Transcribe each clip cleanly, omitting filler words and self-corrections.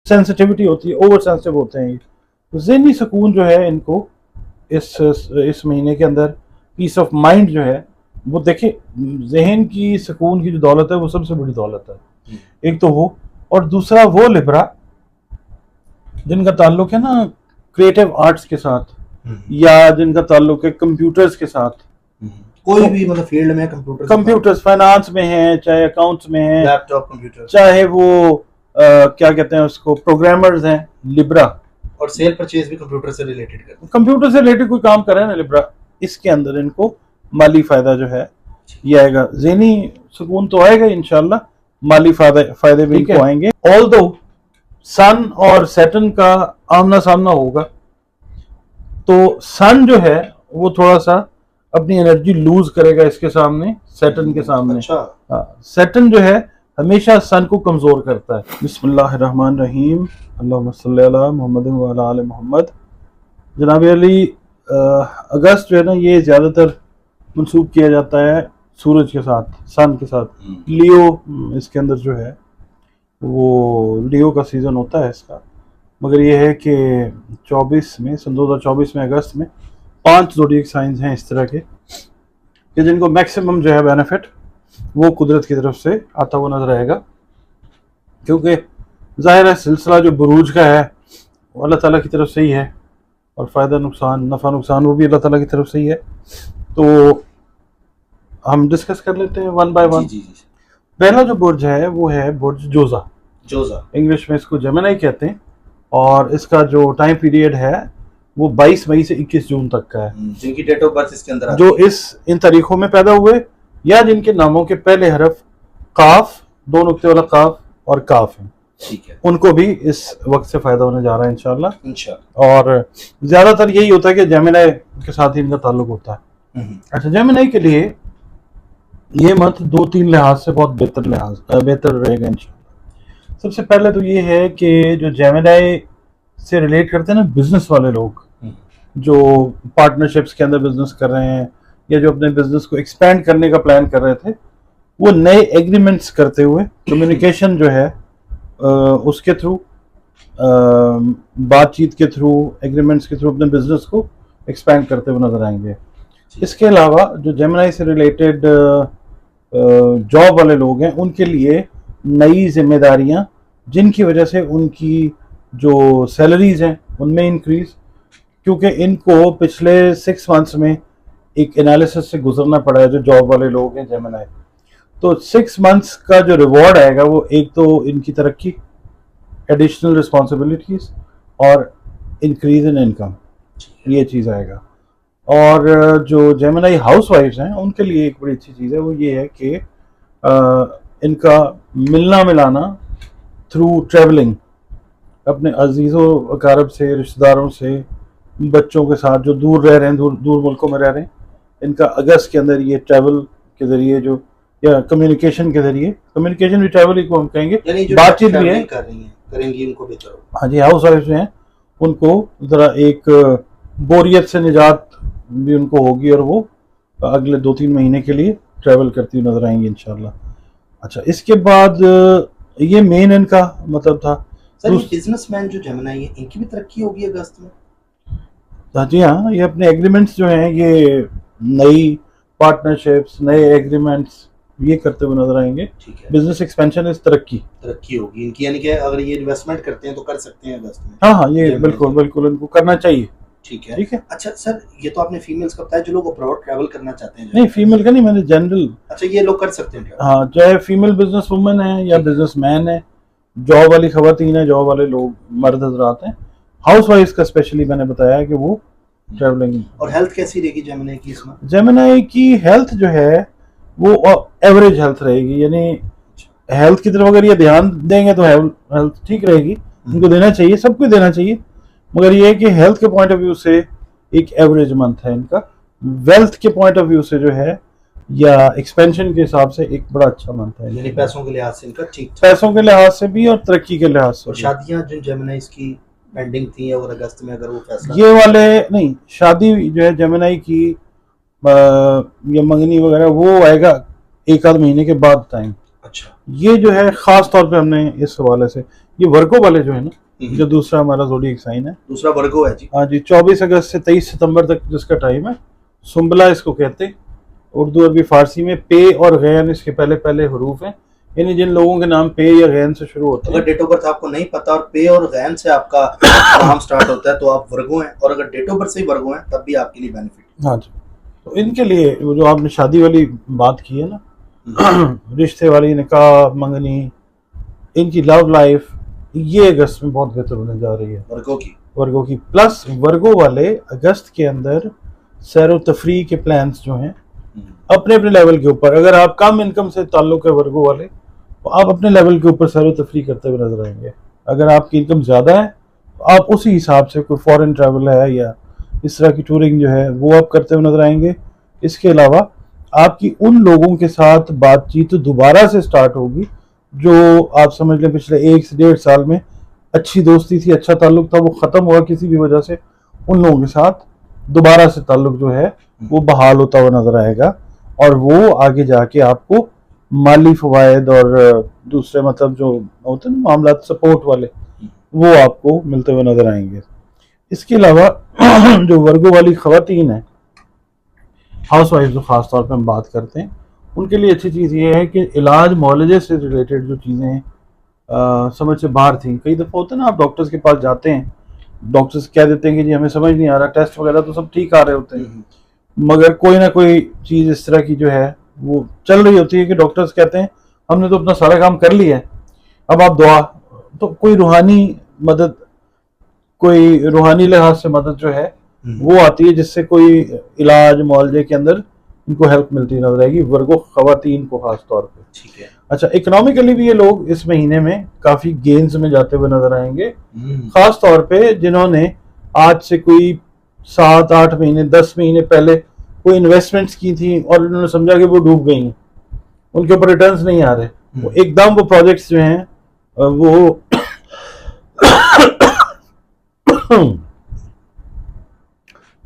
Sensitivity होती है, over sensitive होते हैं ये। तो ज़हनी सुकून जो है इनको इस महीने के अंदर, पीस ऑफ माइंड जो है वो देखिए, जहन की सुकून की जो दौलत है वो सबसे बड़ी दौलत है। एक तो वो, और दूसरा वो लिब्रा जिनका ताल्लुक है ना क्रिएटिव आर्ट्स के साथ, या जिनका ताल्लुक है कंप्यूटर्स के साथ, कोई भी मतलब फील्ड में कंप्यूटर्स फाइनेंस में है, चाहे अकाउंट्स में है, लैपटॉप कंप्यूटर, चाहे वो क्या कहते हैं उसको, प्रोग्रामर्स हैं, लिब्रा। और सेल परचेज भी कंप्यूटर से रिलेटेड करते हैं, कंप्यूटर से रिलेटेड कोई काम कर रहे हैं ना लिब्रा, इसके अंदर इनको माली फायदा जो है ये आएगा। ज़हनी सुकून तो आएगा इंशाल्लाह, माली फायदे भी इनको आएंगे। ऑल दो सन और सैटर्न का आमना सामना होगा, तो सन जो है वो थोड़ा सा अपनी एनर्जी लूज करेगा इसके सामने, सैटर्न के सामने। अच्छा। सैटर्न जो है हमेशा सन को कमजोर करता है। बिस्मिल्लाहिर्रहमानिर्रहीम, अल्लाहुम्मा सल्ली अला मुहम्मद व अला आले मुहम्मद। जनाब अली, अगस्त जो है ना ये ज़्यादातर मंसूब किया जाता है सूरज के साथ, सन के साथ। लियो इसके अंदर जो है वो लियो का सीज़न होता है इसका, मगर ये है कि 24 में, सन 2024 में अगस्त में 5 ज़ोडिएक साइंस हैं इस तरह के कि जिनको मैक्सिमम जो है बेनिफिट वो कुदरत की तरफ से आता हुआ नजर आएगा। क्योंकि ज़ाहिर है सिलसिला जो बुरूज का है वो अल्लाह ताला की तरफ से ही है, और फ़ायदा नुकसान, नफ़ा नुकसान वो भी अल्लाह ताला की तरफ से ही है। तो हम डिस्कस कर लेते हैं वन बाय वन। पहला जो बुर्ज है वो है बुर्ज जोजा। इंग्लिश में इसको जेमिनी कहते हैं, और इसका जो टाइम पीरियड है वो 22 मई से 21 जून तक का है। जिनकी डेट ऑफ बर्थ इसके अंदर जो इन तारीखों में पैदा हुए, या जिनके नामों के पहले हरफ काफ, 2 नुक्ते वाला काफ और काफ है, ठीक है, उनको भी इस वक्त से फायदा होने जा रहा है इंशाल्लाह। और ज्यादातर यही होता है कि जेमिनी के साथ ही इनका ताल्लुक होता है। अच्छा, जेमिनी के लिए ये मंथ 2-3 लिहाज से बहुत बेहतर रहेगा इंशाल्लाह। सबसे पहले तो ये है कि जो जेमिनी से रिलेट करते हैं ना बिजनेस वाले लोग, जो पार्टनरशिप्स के अंदर बिजनेस कर रहे हैं, या जो अपने बिजनेस को एक्सपेंड करने का प्लान कर रहे थे, वो नए एग्रीमेंट्स करते हुए कम्युनिकेशन जो है उसके थ्रू, बातचीत के थ्रू, एग्रीमेंट्स के थ्रू अपने बिजनेस को एक्सपेंड करते हुए नजर आएंगे। इसके अलावा जो जेमिनी से रिलेटेड जॉब वाले लोग हैं उनके लिए नई जिम्मेदारियां, जिनकी वजह से उनकी जो सैलरीज हैं उनमें इंक्रीज, क्योंकि इनको पिछले 6 मंथ्स में एक एनालिसिस से गुजरना पड़ा है जो जॉब वाले लोग हैं जेमिनी। तो 6 मंथ्स का जो रिवॉर्ड आएगा वो एक तो इनकी तरक्की, एडिशनल रिस्पॉन्सिबिलिटीज और इंक्रीज इन इनकम, ये चीज़ आएगा। और जो जेमिनी हाउस वाइफ्स हैं उनके लिए एक बड़ी अच्छी चीज़ है, वो ये है कि इनका मिलना मिलाना थ्रू ट्रैवलिंग, अपने अजीज़ों अकारब से, रिश्तेदारों से, बच्चों के साथ जो दूर रह रहे हैं, दूर मुल्कों में रह रहे हैं, इनका अगस्त के अंदर ये ट्रैवल के ज़रिए जो, या कम्युनिकेशन के ज़रिए, कम्युनिकेशन भी ट्रैवल ही को हम कहेंगे, बातचीत भी है, करेंगी उनको बेहतर हो। हाँ जी, हाउस वाइफ जो हैं उनको ज़रा एक बोरियत से निजात भी उनको होगी, और वो अगले 2-3 महीने के लिए ट्रैवल करती हुई नजर आएंगी इंशाल्लाह। अच्छा, इसके बाद ये मेन इनका मतलब था। सर, बिजनेसमैन जो जेमिनी है इनकी भी तरक्की होगी अगस्त में? हाँ जी, हाँ, ये अपने एग्रीमेंट्स जो हैं, ये नई पार्टनरशिप्स, नए एग्रीमेंट्स ये करते हुए नजर आएंगे। ठीक है, बिजनेस एक्सपेंशन इस तरक्की होगी इनकी, यानी कि अगर ये इन्वेस्टमेंट करते हैं तो कर सकते हैं अगस्त में। हाँ, ये बिल्कुल इनको करना चाहिए। ठीक है। अच्छा सर, ये तो आपने फीमेल्स का बताया, जो लोग अब्रॉड ट्रैवल करना चाहते हैं। नहीं, फीमेल का नहीं, मैंने जनरल। अच्छा, ये लोग कर सकते हैं? हाँ, चाहे फीमेल बिजनेस वुमन है या बिजनेस मैन है, जॉब वाली खवातीन है, जॉब वाले लोग मर्द हजरात हैं, हाउस वाइफ का स्पेशली मैंने बताया है कि वो ट्रैवलिंग। और हेल्थ कैसी रहेगी जेमिनी की इसमें? जेमिनी की हेल्थ जो है वो एवरेज हेल्थ रहेगी, यानी हेल्थ की तरफ अगर ये ध्यान देंगे तो हेल्थ ठीक रहेगी, उनको देना चाहिए, सबको देना चाहिए, मगर ये है कि हेल्थ के पॉइंट ऑफ व्यू से एक एवरेज मंथ है इनका। वेल्थ के पॉइंट ऑफ व्यू से जो है, या एक्सपेंशन के हिसाब से एक बड़ा अच्छा मंथ है, यानी पैसों के लिहाज से इनका ठीक, पैसों के लिहाज से भी और तरक्की के लिहाज से। शादियां जिन जेमिनी की पेंडिंग थी, और अगस्त में अगर वो फैसला, ये वाले नहीं, शादी जो है जेमिनी की या मंगनी वगैरह वो आएगा 1-8 महीने के बाद टाइम। अच्छा, ये जो है खास तौर पे हमने इस हवाले से, ये वर्गो वाले जो है ना, जो दूसरा हमारा ज़ोडिएक साइन है, दूसरा वर्गो है जी। हाँ जी, 24 अगस्त से 23 सितंबर तक जिसका टाइम है, सुंबला इसको कहते हैं। उर्दू अरबी फारसी में पे और गैन इसके पहले पहले हरूफ हैं, यानी जिन लोगों के नाम पे या गैन से शुरू होते हैं। अगर डेट ऑफ बर्थ आपको नहीं पता और पे और गैन से आपका नाम स्टार्ट होता है तो आप वर्गो हैं, और अगर डेट ऑफ बर्थ से ही वर्गो हैं तब भी आपके लिए बेनिफिट। हाँ जी, तो इनके लिए वो जो आपने शादी वाली बात की है ना, रिश्ते वाली, निकाह, मंगनी, इनकी लव लाइफ ये अगस्त में बहुत बेहतर होने जा रही है वर्गो की। प्लस वर्गो वाले अगस्त के अंदर सैर व तफरी के प्लान्स जो हैं अपने अपने लेवल के ऊपर, अगर आप कम इनकम से ताल्लुक है वर्गो वाले, तो आप अपने लेवल के ऊपर सैर व तफरी करते हुए नजर आएंगे। अगर आपकी इनकम ज़्यादा है तो आप उसी हिसाब से कोई फॉरेन ट्रैवल है या इस तरह की टूरिंग जो है वो आप करते हुए नजर आएंगे। इसके अलावा आपकी उन लोगों के साथ बातचीत दोबारा से स्टार्ट होगी जो आप समझ लें पिछले 1 से 1.5 साल में अच्छी दोस्ती थी, अच्छा ताल्लुक था, वो ख़त्म हुआ किसी भी वजह से, उन लोगों के साथ दोबारा से ताल्लुक जो है वो बहाल होता हुआ नजर आएगा, और वो आगे जाके आपको माली फवायद और दूसरे मतलब जो होते हैं मामला सपोर्ट वाले, वो आपको मिलते हुए नजर आएंगे। इसके अलावा जो वर्गो वाली खवातीन है, हाउस वाइफ जो ख़ास तौर पर हम बात करते हैं, उनके लिए अच्छी चीज़ ये है कि इलाज मौलजे से रिलेटेड जो चीज़ें समझ से बाहर थी, कई दफ़ा होता है ना, आप डॉक्टर्स के पास जाते हैं, डॉक्टर्स कह देते हैं कि जी हमें समझ नहीं आ रहा, टेस्ट वगैरह तो सब ठीक आ रहे होते हैं, मगर कोई ना कोई चीज़ इस तरह की जो है वो चल रही होती है कि डॉक्टर्स कहते हैं हमने तो अपना सारा काम कर लिया है, अब आप दुआ, तो कोई रूहानी मदद, कोई रूहानी लिहाज से मदद जो है वो आती है, जिससे कोई इलाज मुआवजे के अंदर इनको हेल्प मिलती नजर आएगी वर्गो खवातीन को खास तौर पे। ठीक है। अच्छा, इकोनॉमिकली भी ये लोग इस महीने में काफी गेन्स में जाते हुए नजर आएंगे, खास तौर पे जिन्होंने आज से कोई 7-8 महीने 10 महीने पहले कोई इन्वेस्टमेंट्स की थी और उन्होंने समझा कि वो डूब गई हैं, उनके ऊपर रिटर्न्स नहीं आ रहे, वो एकदम वो प्रोजेक्ट्स जो हैं वो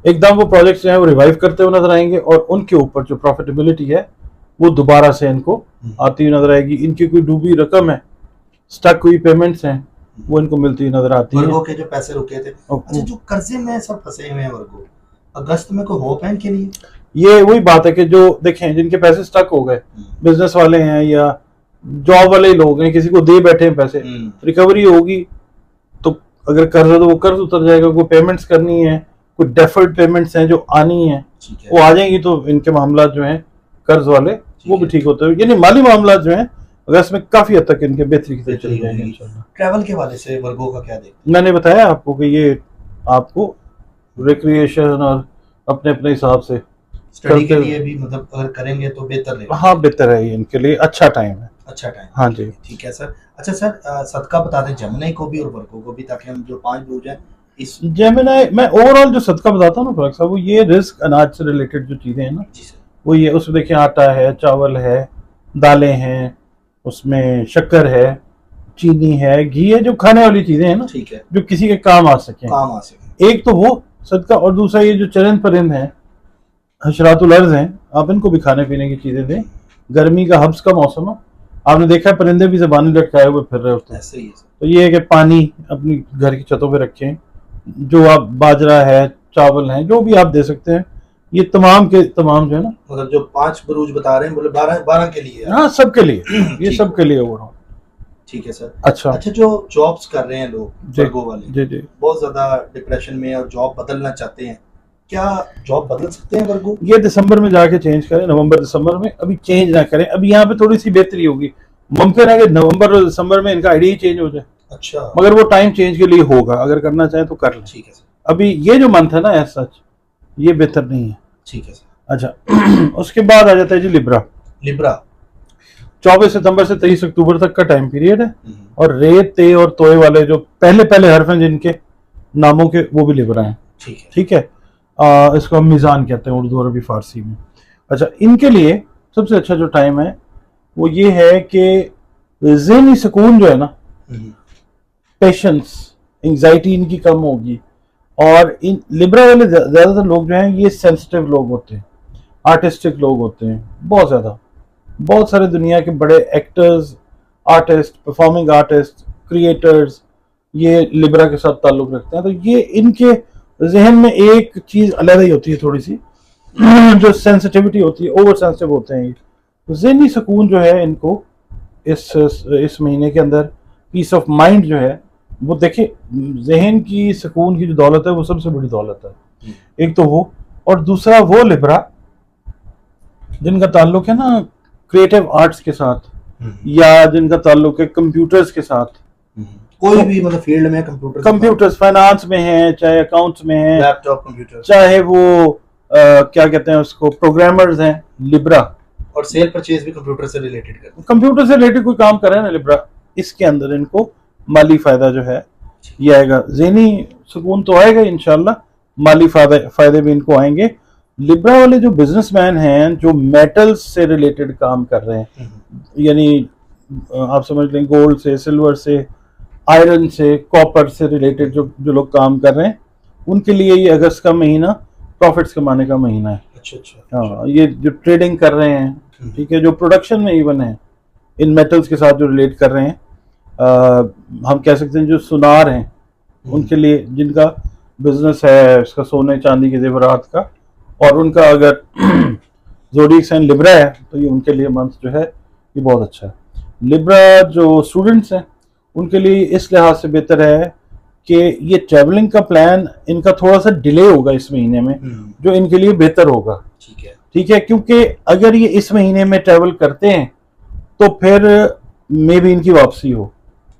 एकदम वो प्रोजेक्ट्स जो हैं वो रिवाइव करते हुए नजर आएंगे, और उनके ऊपर जो प्रॉफिटेबिलिटी है वो दोबारा से इनको आती हुई नजर आएगी। इनकी कोई डूबी रकम है, स्टक हुई पेमेंट्स हैं, वो इनको मिलती हुई नजर आती है। वर्गो के जो पैसे रुके थे, अच्छा जो कर्जे में सब फंसे हुए हैं वर्गो, अगस्त में कोई होप है इनके लिए? ये वही बात है कि जो देखें जिनके पैसे स्टक हो गए, बिजनेस वाले हैं या जॉब वाले लोग हैं, किसी को दे बैठे हैं पैसे, रिकवरी होगी तो अगर कर्ज है तो वो कर्ज उतर जाएगा, कोई पेमेंट्स करनी है, कुछ डेफर्ड पेमेंट्स हैं जो आनी है वो आ जाएंगी, तो इनके मामला जो हैं कर्ज वाले वो भी ठीक होते हैं, यानी माली मामला जो हैं अगस्त में काफी हद तक इनके बेहतरी की तरफ चले जाएंगे इंशाल्लाह। ट्रैवल के हवाले से वर्गो का क्या देखते हैं? मैंने बताया आपको कि ये आपको रिक्रिएशन और अपने अपने हिसाब से स्टडी के लिए भी मतलब अगर करेंगे तो बेहतर रहेगा। हाँ बेहतर है, इनके लिए अच्छा टाइम है, अच्छा टाइम। हाँ जी, ठीक है सर। अच्छा सर, सदका बता दें जमुना को भी और वर्गो को भी, ताकि हम जो 5 बुरुज हैं इस जमुना, मैं ओवरऑल जो सदका बताता हूँ ना फरक साहब, वो ये रिस्क अनाज से रिलेटेड जो चीज़ें हैं ना, जी सर, वो ये उसमें देखिए आटा है, चावल है, दालें हैं, उसमें शक्कर है, चीनी है, घी है, जो खाने वाली चीज़ें हैं ना, ठीक है, जो किसी के काम आ सके, एक तो वो सदका, और दूसरा ये जो चरंद परिंद हैं, हशरातुल अर्ज़ हैं, आप इनको भी खाने पीने की चीज़ें दें। गर्मी का हब्स का मौसम है, आपने देखा है परिंदे भी ज़बानी लटकाए हुए फिर रहे होते हैं, ऐसे ही है। तो ये है कि पानी अपनी घर की छतों पे रखें, जो आप बाजरा है, चावल है, जो भी आप दे सकते हैं, ये तमाम के तमाम जो है ना, मतलब जो 5 बुरुज बता रहे हैं बोले 12 के लिए, हाँ सबके लिए ये सबके लिए ओवरऑल। ठीक है सर। अच्छा जो जॉब्स कर रहे हैं लोग वर्गो वाले, जी जी, बहुत ज्यादा डिप्रेशन में और जॉब बदलना चाहते हैं, क्या जॉब बदल सकते हैं वर्गो? ये दिसंबर में जाके चेंज करें, नवंबर दिसंबर में, अभी चेंज ना करें, अभी यहाँ पे थोड़ी सी बेहतरी होगी, मुमकिन है कि नवंबर और दिसंबर में इनका आइडिया ही चेंज हो जाए। अच्छा, मगर वो टाइम चेंज के लिए होगा, अगर करना चाहे तो कर लें। ठीक है सर। अभी ये जो मंथ है ना एज सच ये बेहतर नहीं है। ठीक है सर। अच्छा उसके बाद आ जाता है जी लिब्रा। 24 सितंबर से 23 अक्टूबर तक का टाइम पीरियड है, और रे, ते और तोए वाले जो पहले पहले हर्फ हैं जिनके नामों के, वो भी लिब्रा हैं। ठीक है, इसको हम मिजान कहते हैं उर्दू अरबी फारसी में। अच्छा, इनके लिए सबसे अच्छा जो टाइम है वो ये है कि ज़हनी सुकून जो है ना, पेशेंस, एंजाइटी इनकी कम होगी, और इन लिब्रा वाले ज़्यादातर लोग जो हैं ये सेंसिटिव लोग होते हैं, आर्टिस्टिक लोग होते हैं, बहुत ज़्यादा, बहुत सारे दुनिया के बड़े actors, artist, performing artist, creators, ये लिब्रा के साथ ताल्लुक रखते हैं। तो ये इनके जहन में एक चीज अलग ही होती है थोड़ी सी, जो सेंसिटिविटी होती है, ओवर सेंसिटिव होते हैं ये। तो ज़हनी सुकून जो है इनको इस महीने के अंदर, पीस ऑफ माइंड जो है वो, देखिए जहन की सुकून की जो दौलत है वो सबसे बड़ी दौलत है। एक तो वो, और दूसरा वो लिब्रा जिनका ताल्लुक है ना क्रिएटिव आर्ट्स के साथ, या जिनका ताल्लुक है कंप्यूटर्स के साथ, कोई भी मतलब फील्ड में कंप्यूटर्स, फाइनेंस में है, चाहे अकाउंट्स में है, लैपटॉप कंप्यूटर, चाहे वो क्या कहते हैं उसको, प्रोग्रामर्स हैं, लिब्रा। और सेल परचेज भी कंप्यूटर से रिलेटेड करते हैं, कंप्यूटर से रिलेटेड कोई काम कर रहे हैं ना लिब्रा, इसके अंदर इनको माली फायदा जो है ये आएगा। ज़हनी सुकून तो आएगा इंशाल्लाह, माली फायदे भी इनको आएंगे। लिब्रा वाले जो बिजनेसमैन हैं जो मेटल्स से रिलेटेड काम कर रहे हैं, यानी आप समझ लें गोल्ड से, सिल्वर से, आयरन से, कॉपर से रिलेटेड जो लोग काम कर रहे हैं, उनके लिए ये अगस्त का महीना प्रॉफिट्स कमाने का महीना है। अच्छा। हाँ, ये जो ट्रेडिंग कर रहे हैं, ठीक है, जो प्रोडक्शन में इवन है इन मेटल्स के साथ जो रिलेट कर रहे हैं, हम कह सकते हैं जो सुनार हैं उनके लिए, जिनका बिजनेस है इसका सोने चांदी के जेवरात का, और उनका अगर ज़ोडिएक साइन लिब्रा है तो ये उनके लिए मंथ जो है ये बहुत अच्छा है। लिब्रा जो स्टूडेंट्स हैं उनके लिए इस लिहाज से बेहतर है कि ये ट्रैवलिंग का प्लान इनका थोड़ा सा डिले होगा इस महीने में, जो इनके लिए बेहतर होगा। ठीक है, क्योंकि अगर ये इस महीने में ट्रैवल करते हैं तो फिर मे भी इनकी वापसी हो।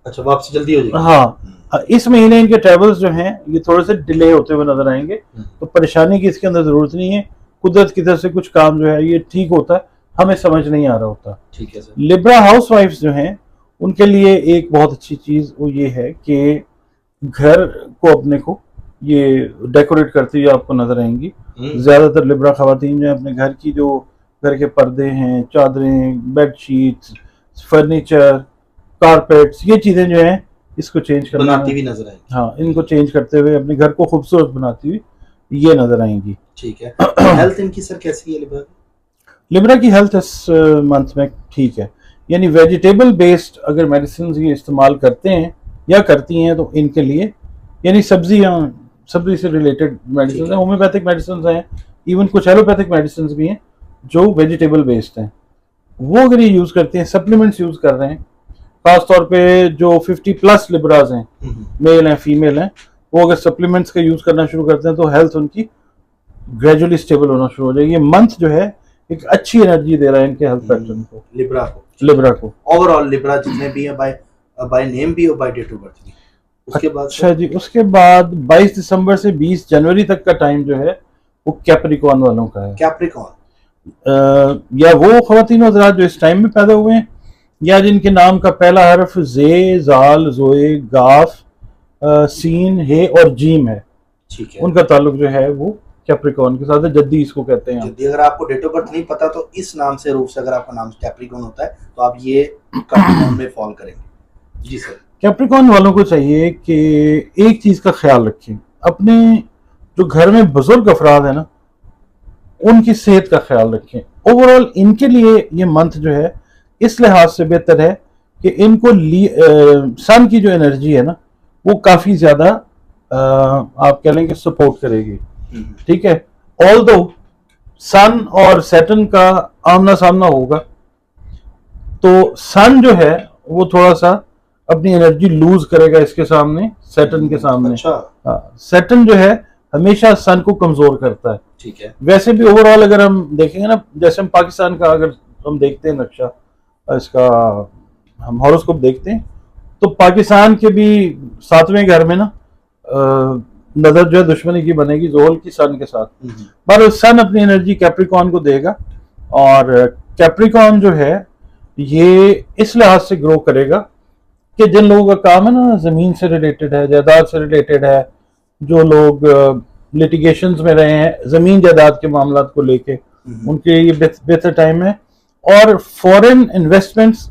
अच्छा, वापसी जल्दी हो जाएगी। हाँ, इस महीने इनके ट्रैवल्स जो हैं ये थोड़े से डिले होते हुए नजर आएंगे, तो परेशानी की इसके अंदर जरूरत नहीं है। कुदरत की तरफ से कुछ काम जो है ये ठीक होता है, हमें समझ नहीं आ रहा होता। ठीक है सर। लिब्रा हाउस वाइफ्स जो हैं उनके लिए एक बहुत अच्छी चीज वो ये है कि घर को अपने को ये डेकोरेट करती हुई आपको नजर आएंगी। ज्यादातर लिब्रा खवातीन जो है अपने घर की जो घर के पर्दे हैं, चादरें, बेडशीट्स, फर्नीचर, कारपेट्स, ये चीजें जो हैं इसको चेंज करना बनाती हुई नजर आएंगी। हाँ, इनको चेंज करते हुए अपने घर को खूबसूरत बनाती हुई ये नजर आएंगी। ठीक है। हेल्थ इनकी सर कैसी है लिब्रा? लिब्रा की हेल्थ इस मंथ में ठीक है, यानी वेजिटेबल बेस्ड अगर मेडिसिन ये इस्तेमाल करते हैं या करती हैं तो इनके लिए, यानी सब्जी से रिलेटेड मेडिसिन हैं, होम्योपैथिक मेडिसिन हैं, इवन कुछ एलोपैथिक मेडिसिन भी हैं जो वेजिटेबल बेस्ड हैं, वो अगर ये यूज़ करते हैं, सप्लीमेंट्स यूज़ कर रहे हैं, खास तौर पे जो 50+ लिब्राज हैं, मेल हैं फीमेल हैं, वो अगर सप्लीमेंट्स का यूज़ करना शुरू करते हैं तो हेल्थ उनकी ग्रेजुअली स्टेबल होना शुरू हो जाएगी। ये मंथ जो है एक अच्छी एनर्जी दे रहा है इनके हेल्थ पैटर्न को, लिब्रा को। ओवरऑल लिब्रा जितने भी हैं बाय नेम भी और बाय डेट ऑफ बर्थ भी। उसके बाद अच्छा जी, उसके बाद 22 दिसंबर से 20 जनवरी तक का टाइम जो है वो कैप्रिकॉर्न वालों का है। कैप्रिकॉर्न या वो ख़वातीन हज़रात जो इस टाइम में पैदा हुए हैं, या जिनके नाम का पहला हर्फ जे, जाल, जोए, गाफ, सीन, हे और जीम है, ठीक है, उनका ताल्लुक जो है वो कैप्रिकॉर्न के साथ है। जद्दी इसको कहते हैं। जद्दी, अगर आपको डेट ऑफ बर्थ नहीं पता तो इस नाम से रूप से अगर आपका नाम कैप्रिकॉर्न होता है तो आप ये कैप्रिकॉर्न में फॉल करेंगे। जी सर। कैप्रिकॉर्न वालों को चाहिए कि एक चीज का ख्याल रखें, अपने जो घर में बुजुर्ग अफराद है ना उनकी सेहत का ख्याल रखें। ओवरऑल इनके लिए ये मंथ जो है इस लिहाज से बेहतर है कि इनको सन की जो एनर्जी है ना वो काफी ज्यादा आप कह लेंगे सपोर्ट करेगी। ठीक है, ऑल्दो सन और सैटर्न का आमना सामना होगा तो सन जो है वो थोड़ा सा अपनी एनर्जी लूज करेगा इसके सामने, सैटर्न के सामने। अच्छा। सैटर्न जो है हमेशा सन को कमजोर करता है। ठीक है। वैसे भी ओवरऑल अगर हम देखेंगे ना, जैसे हम पाकिस्तान का अगर हम देखते हैं नक्शा, इसका हम हॉरोस्कोप देखते हैं तो पाकिस्तान के भी 7वें घर में ना नजर जो है दुश्मनी की बनेगी जोहल की सन के साथ, पर सन अपनी एनर्जी कैप्रिकॉर्न को देगा और कैप्रिकॉर्न जो है ये इस लिहाज से ग्रो करेगा कि जिन लोगों का काम है ना जमीन से रिलेटेड है, जायदाद से रिलेटेड है, जो लोग लिटिगेशंस में रहे हैं जमीन जायदाद के मामला को लेके, उनके ये बेहतर टाइम है। और फॉरेन इन्वेस्टमेंट्स,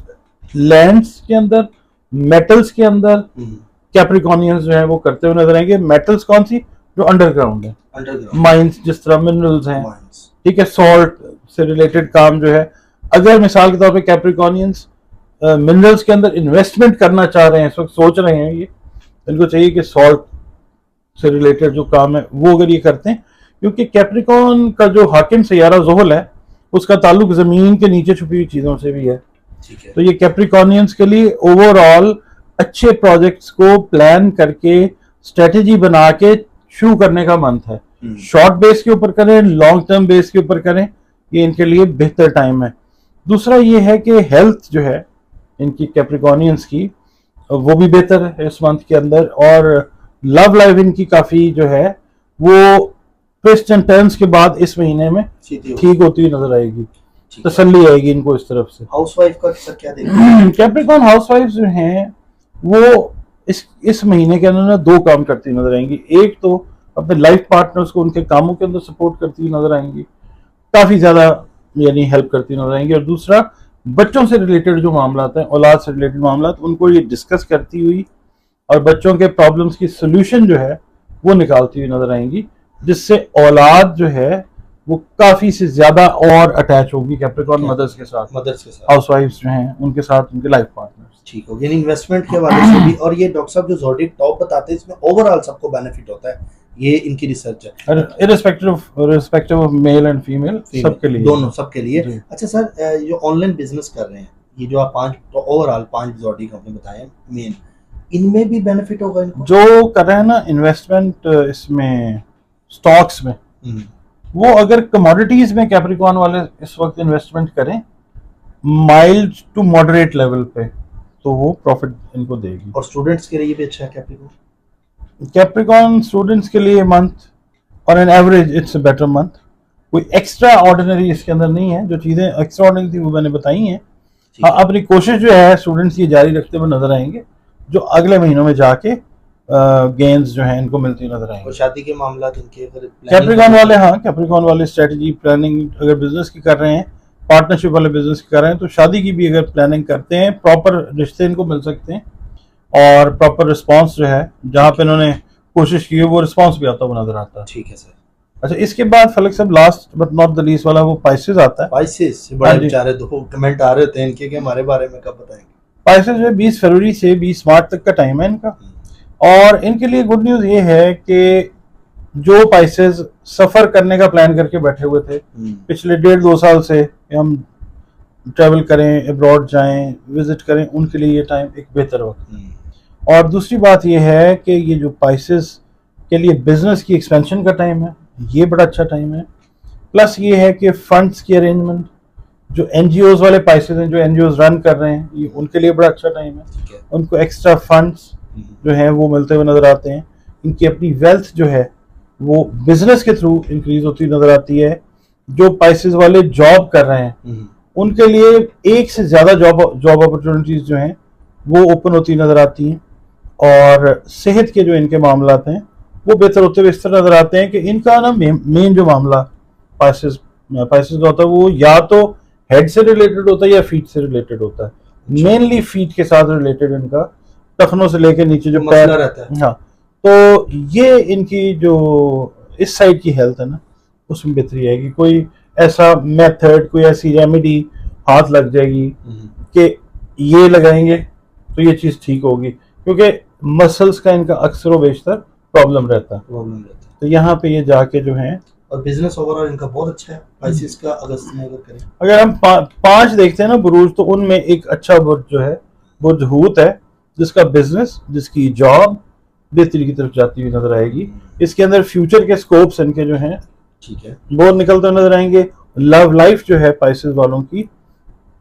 लैंड्स के अंदर, मेटल्स के अंदर कैप्रिकॉर्नियंस जो है वो करते हुए नजर आएंगे। मेटल्स कौन सी? जो अंडरग्राउंड है, माइंस, जिस तरह मिनरल्स हैं, ठीक है, सॉल्ट से रिलेटेड काम जो है, अगर मिसाल के तौर पे कैप्रिकॉर्नियंस मिनरल्स के अंदर इन्वेस्टमेंट करना चाह रहे हैं, इस वक्त सोच रहे हैं, ये इनको चाहिए कि सॉल्ट से रिलेटेड जो काम है वो अगर ये करते हैं, क्योंकि कैप्रिकॉन का जो हाकिम सैयारा ज़ोहल है उसका ताल्लुक ज़मीन के नीचे छुपी हुई चीज़ों से भी है। ठीक है। तो ये कैप्रिकॉनियंस के लिए ओवरऑल अच्छे प्रोजेक्ट्स को प्लान करके स्ट्रेटेजी बना के शुरू करने का मंथ है। शॉर्ट बेस के ऊपर करें, लॉन्ग टर्म बेस के ऊपर करें, ये इनके लिए बेहतर टाइम है। दूसरा ये है कि हेल्थ जो है इनकी कैप्रिकॉनियंस की वो भी बेहतर है इस मंथ के अंदर, और लव लाइफ इनकी काफ़ी जो है वो ट्विस्ट एंड टर्न्स के बाद इस महीने में ठीक होती हुई नजर आएगी, तसल्ली आएगी इनको इस तरफ से। हाउसवाइफ का सर क्या देखते कैप्रिकॉन हाउसवाइफ जो हैं वो इस महीने के अंदर ना दो काम करती नजर आएंगी। एक तो अपने लाइफ पार्टनर्स को उनके कामों के अंदर सपोर्ट करती हुई नजर आएंगी, काफी ज्यादा यानी हेल्प करती नजर आएंगी। और दूसरा बच्चों से रिलेटेड जो मामला हैं, औलाद से रिलेटेड मामला, उनको ये डिस्कस करती हुई और बच्चों के प्रॉब्लम्स की सोल्यूशन जो है वो निकालती हुई नजर आएंगी, जिससे औलाद जो है वो काफी से ज्यादा और अटैच होगी कैप्रिकॉन मदर्स के साथ, हाउसवाइफ्स जो हैं उनके साथ, उनके लाइफ पार्टनर्स। ठीक हो गया। इन्वेस्टमेंट के हवाले से भी, और ये डॉक्टर साहब जो ज़ोडिएक टॉप बताते हैं इसमें ओवरऑल सबको बेनिफिट होता है, ये इनकी रिसर्च है, irrespective of male and female, सबके लिए, दोनों सबके लिए। अच्छा सर, जो ऑनलाइन बिजनेस कर रहे हैं, ये जो आप ओवरऑल पांच ज़ोडिएक आपने बताए मेन, इनमें भी बेनिफिट होगा इनको? जो कर रहे हैं ना इन्वेस्टमेंट इसमें स्टॉक्स में, वो अगर कमोडिटीज में कैप्रिकॉन वाले इस वक्त इन्वेस्टमेंट करें माइल्ड टू मॉडरेट लेवल पे, तो वो प्रॉफिट इनको देगी। और स्टूडेंट्स के लिए भी अच्छा है कैप्रिकॉन? कैप्रिकॉन स्टूडेंट्स के लिए मंथ और an average it's a better month. कोई एक्स्ट्रा ऑर्डिनरी इसके अंदर नहीं है, जो चीज़ें एक्स्ट्रा ऑर्डिनरी थी वो मैंने बताई हैं। हाँ, अपनी कोशिश जो है स्टूडेंट्स ये जारी रखते हुए नजर आएंगे, जो अगले महीनों में जाके गेन्स जो है इनको मिलती नजर आएंगे। और शादी के मामला इनके कैप्रिकॉन वाले, हाँ कैप्रिकॉन वाले स्ट्रेटजी प्लानिंग अगर बिजनेस की कर रहे हैं, पार्टनरशिप वाले बिजनेस की कर रहे हैं, तो शादी की भी अगर प्लानिंग करते हैं, प्रॉपर रिश्ते इनको मिल सकते हैं और प्रॉपर रिस्पांस जो है जहाँ पे इन्होंने कोशिश की है वो रिस्पांस भी आता हुआ नजर आता है। ठीक है सर। अच्छा, इसके बाद फलक साहब last but not the least वाला वो पाइसेस आता है। पाइसेस बड़े बेचारे दो कमेंट आ रहे थे इनके कि हमारे बारे में कब बताएंगे? पाइसेस जो 20 फरवरी से 20 मार्च तक का टाइम है इनका, और इनके लिए गुड न्यूज़ ये है कि जो पाइसेस सफ़र करने का प्लान करके बैठे हुए थे पिछले 1.5-2 साल से, हम ट्रैवल करें, अब्रॉड जाएं, विजिट करें, उनके लिए ये टाइम एक बेहतर वक्त। और दूसरी बात ये है कि ये जो पाइसेस के लिए बिजनेस की एक्सपेंशन का टाइम है, ये बड़ा अच्छा टाइम है। प्लस ये है कि फंड्स की अरेंजमेंट, जो एनजीओज वाले पाइसेस हैं, जो एनजीओज रन कर रहे हैं, ये उनके लिए बड़ा अच्छा टाइम है। उनको एक्स्ट्रा फंड्स जो है वो मिलते हुए नजर आते हैं। इनकी अपनी वेल्थ जो है वो बिजनेस के थ्रू इंक्रीज होती नजर आती है। जो पाइसेस वाले जॉब कर रहे हैं उनके लिए एक से ज्यादा जॉब अपॉर्चुनिटीज जो हैं वो ओपन होती नजर आती हैं, और सेहत के जो इनके मामला हैं वो बेहतर होते हुए इस तरह नजर आते हैं कि इनका ना मेन जो मामला पाइसेस का होता है वो या तो हेड से रिलेटेड होता है या फीट से रिलेटेड होता है। मेनली फीट के साथ रिलेटेड इनका, टखनों से लेकर नीचे जो पैर रहता है। हाँ, तो ये इनकी जो इस साइड की हेल्थ है ना उसमें बेहतरी आएगी। कोई ऐसा मेथड, कोई ऐसी रेमेडी हाथ लग जाएगी कि ये लगाएंगे तो ये चीज़ ठीक होगी, क्योंकि मसल्स का इनका अक्सर व बेशतर प्रॉब्लम रहता है। तो यहाँ पे ये जाके जो है, और बिजनेस ओवरऑल इनका बहुत अच्छा है पाइसेस का। अगस्त में अगर करें, अगर हम 5 देखते हैं ना बुरूज, तो उनमें एक अच्छा बुर्ज जो है बुर्ज हूत है, जिसका बिजनेस, जिसकी जॉब बेहतरी की तरफ जाती हुई नजर आएगी। इसके अंदर फ्यूचर के स्कोप्स इनके जो हैं ठीक है वो निकलते नजर आएंगे। लव लाइफ जो है पाइसेस वालों की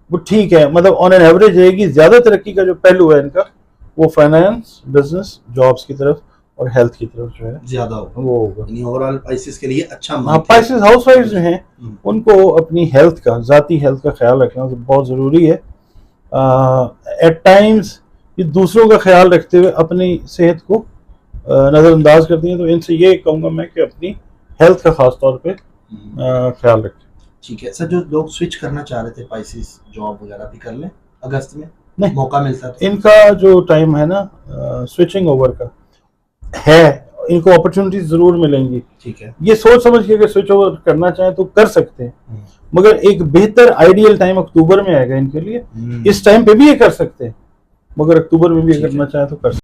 वो ठीक है, मतलब ऑन एन एवरेज रहेगी। ज्यादा तरक्की का जो पहलू है इनका वो फाइनेंस, बिजनेस, जॉब्स की तरफ और हेल्थ की तरफ जो है ज्यादा होगा, वो होगा। ओवरऑल पाइसेस के लिए अच्छा। हाँ, पाइसेस हाउसवाइफ जो हैं उनको अपनी हेल्थ का, जाती हेल्थ का ख्याल रखना बहुत जरूरी है। एट टाइम्स ये दूसरों का ख्याल रखते हुए अपनी सेहत को नज़रअंदाज करती हैं, तो इनसे ये कहूँगा मैं कि अपनी हेल्थ का खास तौर पे ख्याल रखें। ठीक है सर, जो लोग स्विच करना चाह रहे थे पाइसेस, जॉब वगैरह भी कर लें अगस्त में, नहीं मौका मिलता है? इनका जो टाइम है ना स्विचिंग ओवर का है, इनको अपॉर्चुनिटीज जरूर मिलेंगी। ठीक है, ये सोच समझ के अगर स्विच ओवर करना चाहें तो कर सकते हैं, मगर एक बेहतर आइडियल टाइम अक्टूबर में आएगा इनके लिए। इस टाइम पे भी ये कर सकते हैं, मगर अक्टूबर में भी ठीक है। करना चाहे तो कर सकते हैं।